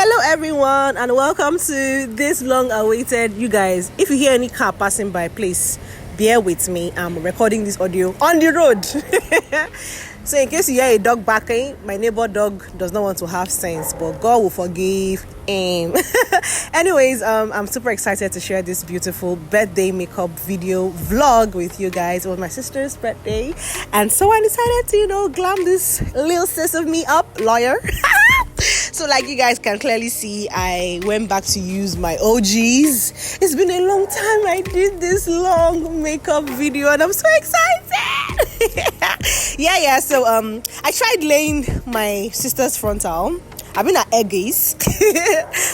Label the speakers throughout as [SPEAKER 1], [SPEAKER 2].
[SPEAKER 1] Hello everyone and welcome to this long-awaited, you guys, if you hear any car passing by, please bear with me. I'm recording this audio on the road. So in case you hear a dog barking, my neighbor dog does not want to have sense, but God will forgive him. Anyways, I'm super excited to share this beautiful birthday makeup video vlog with you guys. It was my sister's birthday, and so I decided to, glam this Lil Sister of me up, lawyer. So like you guys can clearly see, I went back to use my OGs. It's been a long time I did this long makeup video and I'm so excited. Yeah. So I tried laying my sister's frontal. I've been at Eggies.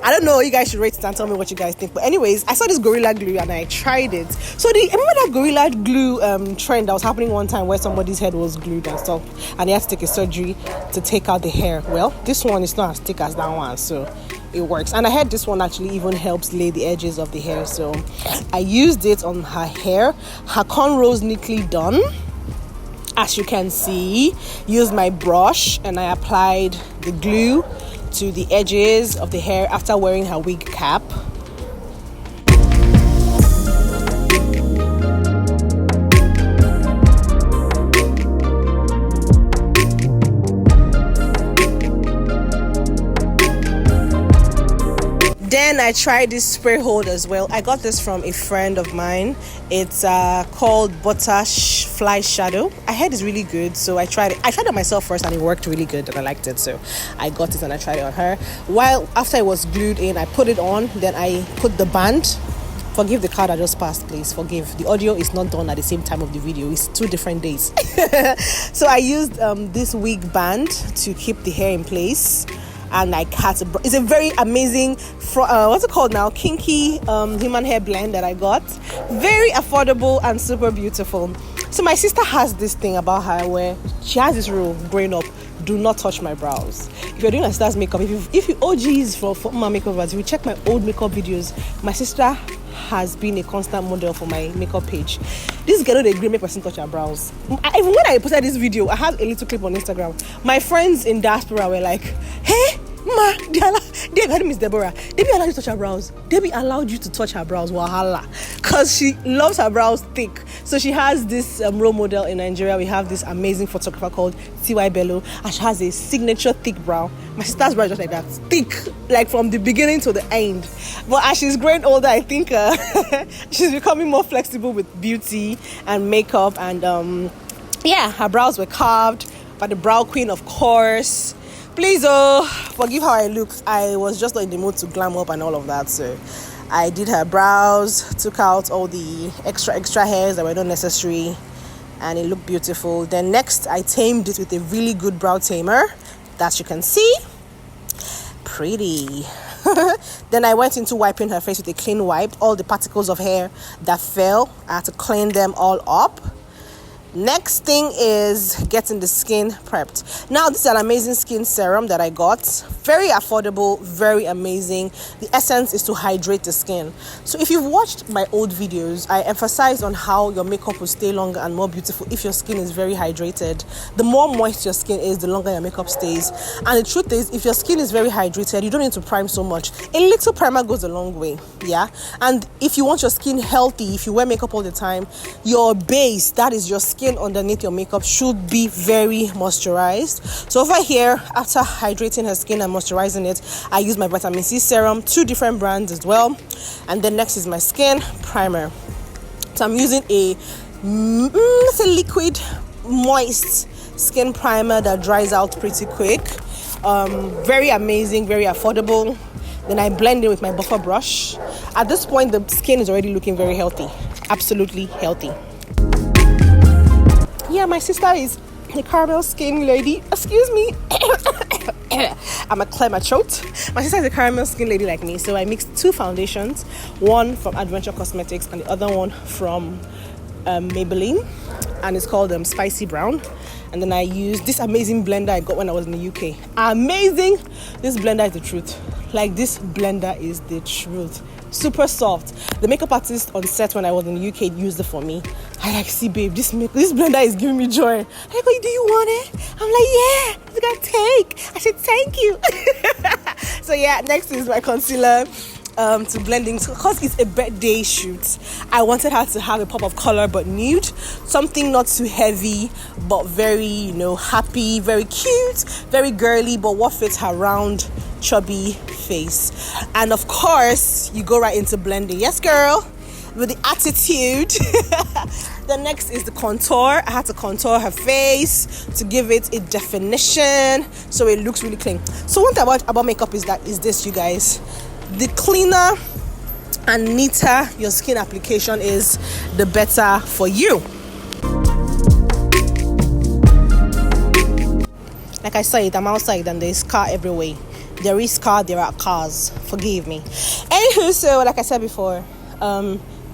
[SPEAKER 1] I don't know, you guys should rate it and tell me what you guys think. But anyways, I saw this Gorilla Glue and I tried it. So remember that Gorilla Glue trend that was happening one time where somebody's head was glued and stuff, and they had to take a surgery to take out the hair? Well, this one is not as thick as that one, so it works. And I heard this one actually even helps lay the edges of the hair. So I used it on her hair. Her cornrows neatly done. As you can see, used my brush and I applied the glue to the edges of the hair after wearing her wig cap. Then I tried this spray hold as well. I got this from a friend of mine. It's called Butterfly Shadow. I heard it's really good, so I tried it. I tried it myself first and it worked really good and I liked it, so I got it and I tried it on her. While after it was glued in, I put it on, then I put the band. Forgive the car that just passed, please. Forgive. The audio is not done at the same time of the video. It's 2 different days. So I used this wig band to keep the hair in place. And I cut it's a very amazing what's it called now, kinky human hair blend that I got. Very affordable and super beautiful. So my sister has this thing about her where she has this rule growing up: do not touch my brows. If you're doing a sister's makeup, if you OGs for my makeovers, if you check my old makeup videos, my sister has been a constant model for my makeup page. This girl don't agree make person touch her brows. Even when I posted this video, I had a little clip on Instagram. My friends in diaspora were like, hey ma, her name is Deborah, they be allowed you to touch her brows. They be allowed you to touch her brows, wahala, because she loves her brows thick. So she has this role model in Nigeria. We have this amazing photographer called T.Y. Bello, and she has a signature thick brow. My sister's brow is just like that, thick, like from the beginning to the end. But as she's growing older, I think she's becoming more flexible with beauty and makeup. And her brows were carved by the brow queen, of course. Please, forgive how I look. I was just not in the mood to glam up and all of that. So I did her brows, took out all the extra hairs that were not necessary, and it looked beautiful. Then next, I tamed it with a really good brow tamer that you can see. Pretty. Then I went into wiping her face with a clean wipe. All the particles of hair that fell, I had to clean them all up. Next thing is getting the skin prepped. Now this is an amazing skin serum that I got. Very affordable, very amazing. The essence is to hydrate the skin. So if you've watched my old videos, I emphasize on how your makeup will stay longer and more beautiful if your skin is very hydrated. The more moist your skin is, the longer your makeup stays. And the truth is, if your skin is very hydrated, you don't need to prime so much. A little primer goes a long way, yeah? And if you want your skin healthy, if you wear makeup all the time, your base, that is your skin underneath your makeup, should be very moisturized. So over here, after hydrating her skin and moisturizing it, I use my vitamin C serum, 2 different brands as well. And then next is my skin primer. So I'm using a liquid moist skin primer that dries out pretty quick. Very amazing, very affordable. Then I blend it with my buffer brush. At this point, the skin is already looking very healthy, absolutely healthy. Yeah, my sister is a caramel skin lady. Excuse me. I'm gonna clear my throat. My sister is a caramel skin lady like me, so I mixed 2 foundations, one from Adventure Cosmetics and the other one from Maybelline, and it's called Spicy Brown. And then I used this amazing blender I got when I was in the UK. Amazing! This blender is the truth. Like, this blender is the truth. Super soft. The makeup artist on set when I was in the UK used it for me. I like, see babe, this blender is giving me joy. I go, do you want it? I'm like, yeah, it's gonna take. I said, thank you. So So yeah, next is my concealer. To blending, because it's a birthday shoot. I wanted her to have a pop of color but nude, something not too heavy but very, happy, very cute, very girly, but what fits her round, chubby face. And of course, you go right into blending. Yes, girl, with the attitude. The next is the contour. I had to contour her face to give it a definition so it looks really clean. So one thing about makeup is this, you guys. The cleaner and neater your skin application is, the better for you. Like I said, I'm outside and there's car everywhere. There is car, there are cars. Forgive me. Anywho, so like I said before,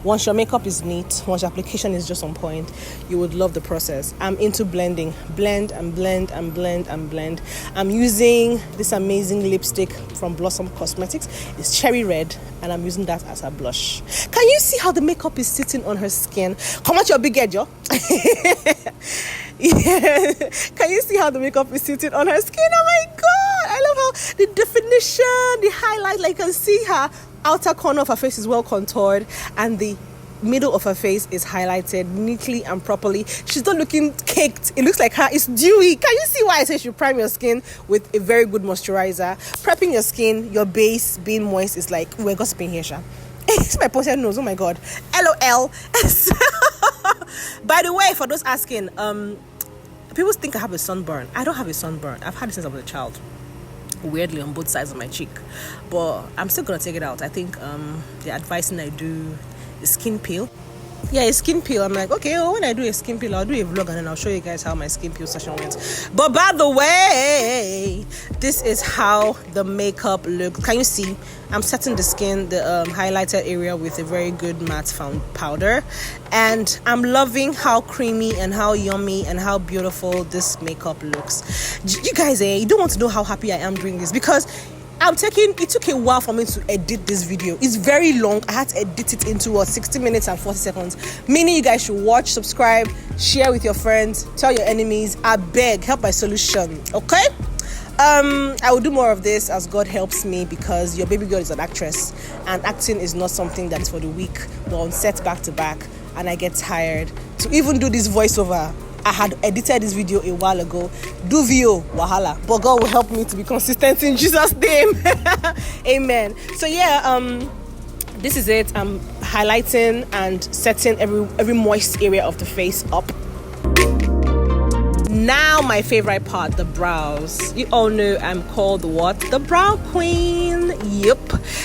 [SPEAKER 1] once your makeup is neat, once your application is just on point, you would love the process. I'm into blending. Blend and blend and blend and blend. I'm using this amazing lipstick from Blossom Cosmetics. It's cherry red, and I'm using that as a blush. Can you see how the makeup is sitting on her skin? Come out your big head, yo. Yeah. Can you see how the makeup is sitting on her skin? Oh my God. I love how the definition, the highlight, like you can see her outer corner of her face is well contoured and the middle of her face is highlighted neatly and properly. She's not looking caked. It looks like her is dewy. Can you see why I say you prime your skin with a very good moisturizer? Prepping your skin, your base being moist is like, we're gossiping here, Sha. It's my posted nose. Oh my God. LOL. By the way, for those asking, people think I have a sunburn. I don't have a sunburn. I've had it since I was a child. Weirdly on both sides of my cheek, but I'm still gonna take it out. I think the advising I do is skin peel. Yeah, a skin peel. I'm like, okay, when I do a skin peel, I'll do a vlog and then I'll show you guys how my skin peel session went. But by the way, this is how the makeup looks. Can you see? I'm setting the skin, the highlighted area with a very good matte found powder, and I'm loving how creamy and how yummy and how beautiful this makeup looks. You guys, you don't want to know how happy I am doing this, because it took a while for me to edit this video. It's very long. I had to edit it into 60 minutes and 40 seconds. Meaning you guys should watch, subscribe, share with your friends, tell your enemies. I beg, help my solution. Okay? I will do more of this as God helps me, because your baby girl is an actress and acting is not something that is for the weak. We're on set back to back and I get tired to even do this voiceover. I had edited this video a while ago. Do video, wahala. But God will help me to be consistent in Jesus' name. Amen. So yeah, this is it. I'm highlighting and setting every moist area of the face up. Now my favorite part, the brows. You all know I'm called what? The brow queen. Yep.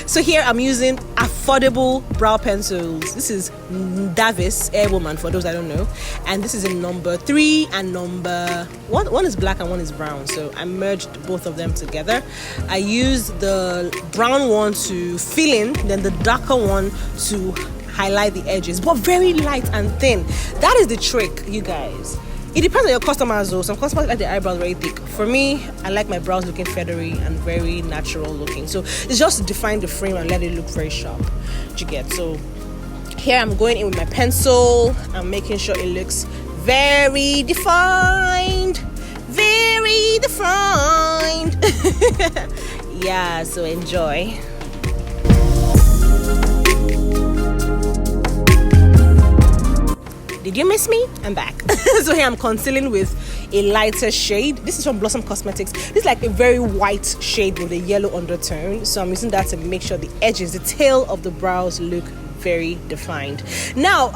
[SPEAKER 1] So here I'm using affordable brow pencils. This is Davis Airwoman for those I don't know. And this is in number 3 and number... One is black and one is brown. So I merged both of them together. I used the brown one to fill in, then the darker one to highlight the edges. But very light and thin. That is the trick, you guys. It depends on your customers though. Some customers like the eyebrows very thick. For me, I like my brows looking feathery and very natural looking. So it's just to define the frame and let it look very sharp. You get? So here I'm going in with my pencil. I'm making sure it looks very defined. Very defined. Yeah, so enjoy. Did you miss me? I'm back. So here I'm concealing with a lighter shade. This is from Blossom Cosmetics. This is like a very white shade with a yellow undertone. So I'm using that to make sure the edges, the tail of the brows look very defined. Now,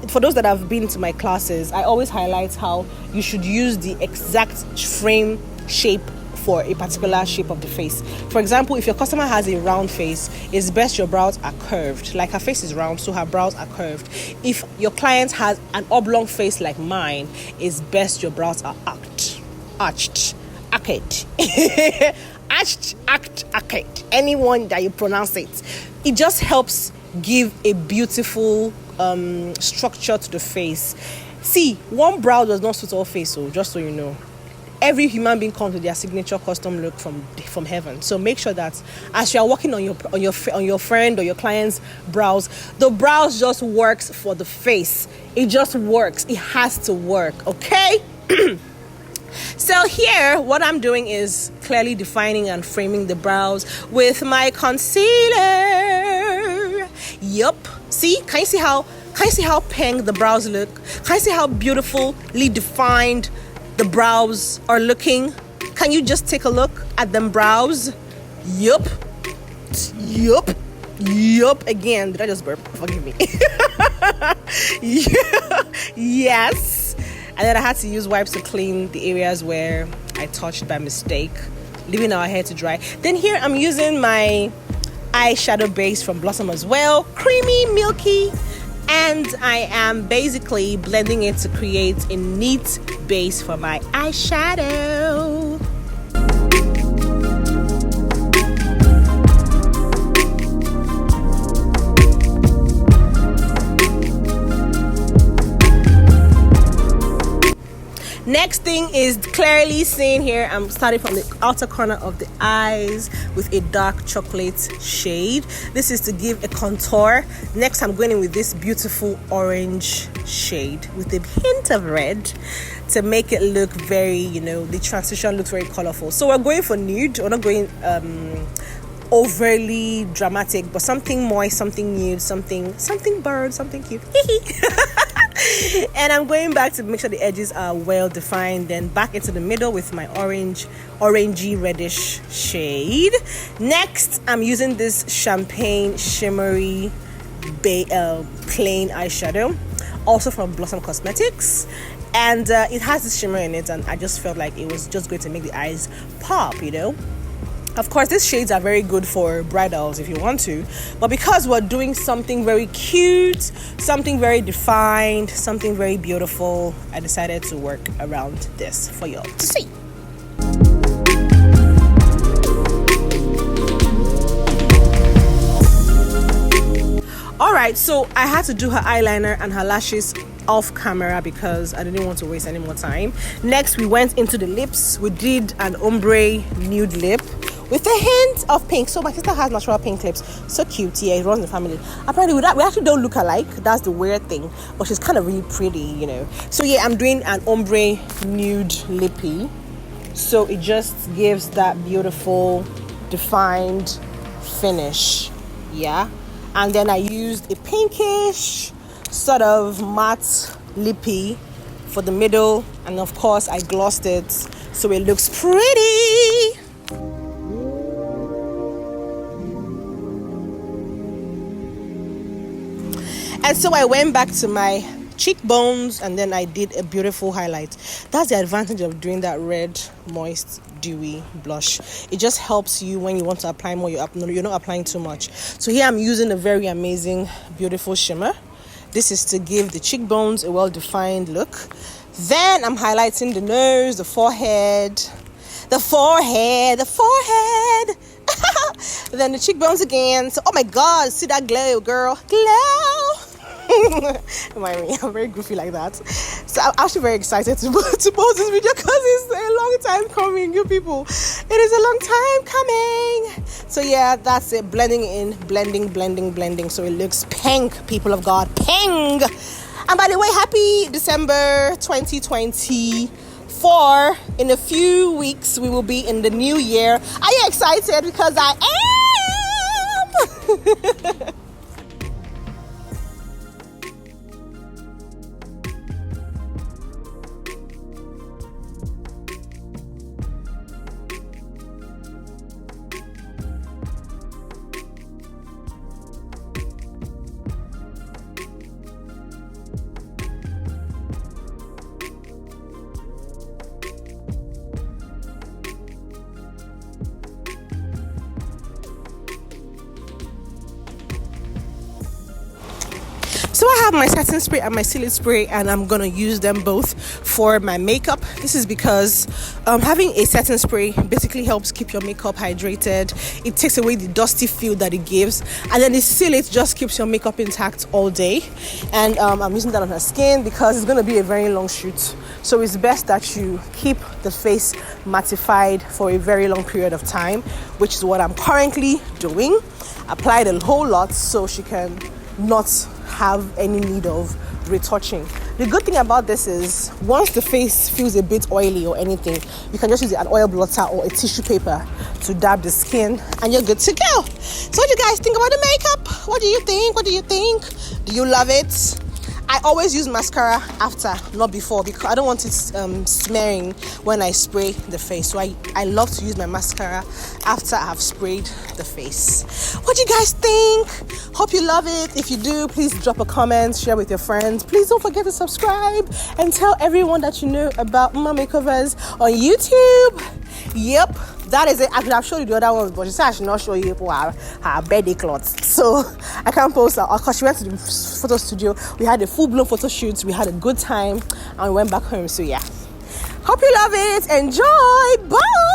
[SPEAKER 1] for those that have been to my classes, I always highlight how you should use the exact frame shape for a particular shape of the face. For example, if your customer has a round face, it's best your brows are curved. Like her face is round, so her brows are curved. If your client has an oblong face like mine, it's best your brows are arched. Arched. Anyone that you pronounce it. It just helps give a beautiful structure to the face. See, one brow does not suit all face, so just so you know. Every human being comes with their signature custom look from heaven. So make sure that as you are working on your friend or your client's brows, the brows just works for the face. It just works. It has to work. Okay. So here, what I'm doing is clearly defining and framing the brows with my concealer. Yup. See? Can you see how pink the brows look? Can you see how beautifully defined the brows are looking? Can you just take a look at them brows? Yup. Again, did I just burp? Forgive me. Yes. And then I had to use wipes to clean the areas where I touched by mistake, leaving our hair to dry. Then here I'm using my eyeshadow base from Blossom as well. Creamy, milky. And I am basically blending it to create a neat base for my eyeshadow. Next thing is clearly seen here. I'm starting from the outer corner of the eyes with a dark chocolate shade. This is to give a contour. Next, I'm going in with this beautiful orange shade with a hint of red to make it look very, the transition looks very colorful. So we're going for nude. We're not going overly dramatic, but something moist, something nude, something bird, something cute. And I'm going back to make sure the edges are well defined, then back into the middle with my orangey reddish shade. Next, I'm using this champagne shimmery plain eyeshadow, also from Blossom Cosmetics, and it has this shimmer in it, and I just felt like it was just going to make the eyes pop. Of course, these shades are very good for bridals if you want to, but because we're doing something very cute, something very defined, something very beautiful, I decided to work around this for y'all to see. Alright, so I had to do her eyeliner and her lashes off camera because I didn't want to waste any more time. Next, we went into the lips. We did an ombre nude lip with a hint of pink. So my sister has natural pink lips. So cute. Yeah, it runs in the family. Apparently, we actually don't look alike. That's the weird thing. But she's kind of really pretty, So yeah, I'm doing an ombre nude lippy. So it just gives that beautiful, defined finish. Yeah. And then I used a pinkish, sort of matte lippy for the middle. And of course, I glossed it so it looks pretty. And so I went back to my cheekbones and then I did a beautiful highlight. That's the advantage of doing that red, moist, dewy blush. It just helps you when you want to apply more. You're not applying too much. So here I'm using a very amazing, beautiful shimmer. This is to give the cheekbones a well-defined look. Then I'm highlighting the nose, the forehead. Then the cheekbones again. So, oh my God, see that glow, girl. Glow. Remind me, I'm very goofy like that. So I'm actually very excited to post this video because it's a long time coming, you people. It is a long time coming. So yeah, that's it. Blending in, blending. So it looks pink, people of God, pink. And by the way, happy December 2024. In a few weeks, we will be in the new year. Are you excited? Because I am. So I have my setting spray and my sealing spray, and I'm gonna use them both for my makeup. This is because having a setting spray basically helps keep your makeup hydrated. It takes away the dusty feel that it gives, and then the seal it just keeps your makeup intact all day. And I'm using that on her skin because it's gonna be a very long shoot, so it's best that you keep the face mattified for a very long period of time, which is what I'm currently doing. Applied a whole lot so she can not have any need of retouching. The good thing about this is once the face feels a bit oily or anything, you can just use an oil blotter or a tissue paper to dab the skin and you're good to go. So what do you guys think about the makeup? What do you think? What do you think? Do you love it? I always use mascara after, not before, because I don't want it smearing when I spray the face. So I love to use my mascara after I have sprayed the face. What do you guys think? Hope you love it. If you do, please drop a comment, share with your friends. Please don't forget to subscribe and tell everyone that you know about my makeovers on YouTube. Yep, that is it. I could have showed you the other ones, but she said I should not show you her birthday clothes. So I can't post that because she went to the photo studio. We had a full-blown photo shoot. We had a good time and we went back home. So yeah, hope you love it. Enjoy. Bye.